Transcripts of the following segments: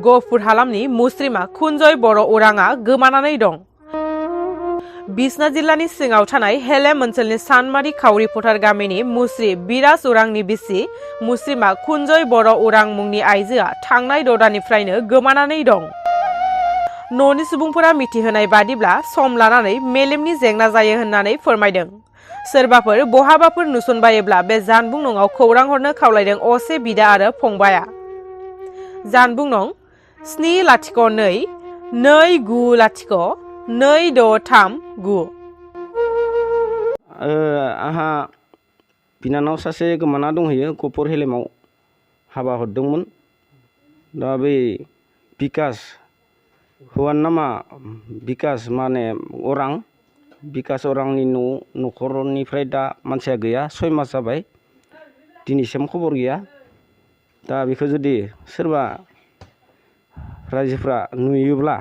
गहपुर हालामनि मुस्रिमा खुनजय बर' उराङा गोमानानै दं। बिसना जिल्लानि सिङाव थानाय हेलेम ओनसोलनि सानमारि खावरि फोथार गामिनि मुस्रि बिराज उरांनि बिसि मुस्रिमा खुनजय बर' उरां मुंनि आइजोआ थांनाय 6 दाननिफ्रायनो गोमानानै दं। न'नि सुबुंफोरा मिथिहोनाय बादिब्ला सम लानानै मेलेमनि जेंना जायो होननानै फोरमायदों। सोरबाफोर बहाबाफोर नुसनबायोब्ला बे जानबुं नङाव खौरां हरनो खावलायदों असे बिदा आरो फंबाया। जानबुं नं 702-290-2639। आहा बिनानाव सासे गोमाना दंहैयो गहपुर हेलेमाव हाबा हरदोंमोन। दा बै बिकास हौवानि नामा बिकास माने अरां बिकास अरांनि न'खरनिफ्राय दा मानसिया गैया 6 मास जाबाय दिनैसिम खबर गैया। दा बेखौ जुदि सोरबा रायजोफ्रा नुयोब्ला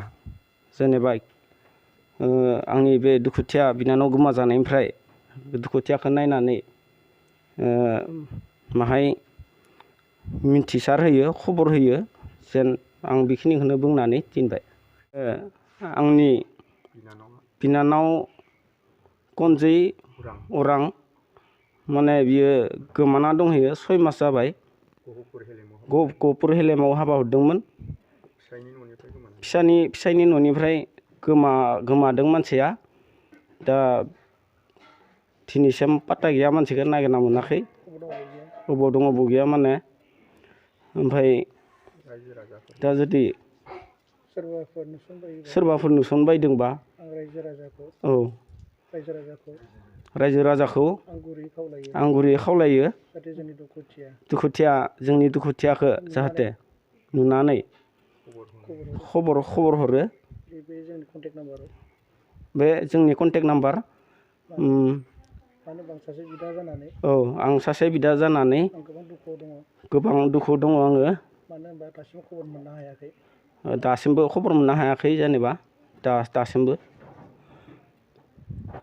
जेनेबा आंनि बे दुखुथिया बिनानाव गोमा जानायनिफ्राय दुखुथियाखौ नायनानै माहाय मिन्थिसार होयो खबर होयो जेन आं बेखिनिखौनो बुंनानै दोनबाय। आंनि बिनानाव खुनजय उरां माने बियो गोमाना दंहैयो 6 मास जाबाय। गहपुर हेलेमाव हाबा हरदोंमोन। फिसानि न'निफ्राय गोमादों मानसिया। दा दिनैसिम पात्ता गैया मानसिखौ नागिरना मोनाखै बबाव दङ बबाव गैया माने। ओमफ्राय दा जुदि सोरबाफोर नुसनबायदोंबा औ रायजो राजाखौ आं गुरैयै खावलायो जोंनि दुखुथियाखौ जाहाथे नुनानै खबर हरो। बे जोंनि कन्टेक्ट नाम्बार। औ आं सासे बिदा जानानै गोबां दुखुआव दङ आङो। दासिमबो खबर मोननो हायाखै जेनेबा दासिमबो।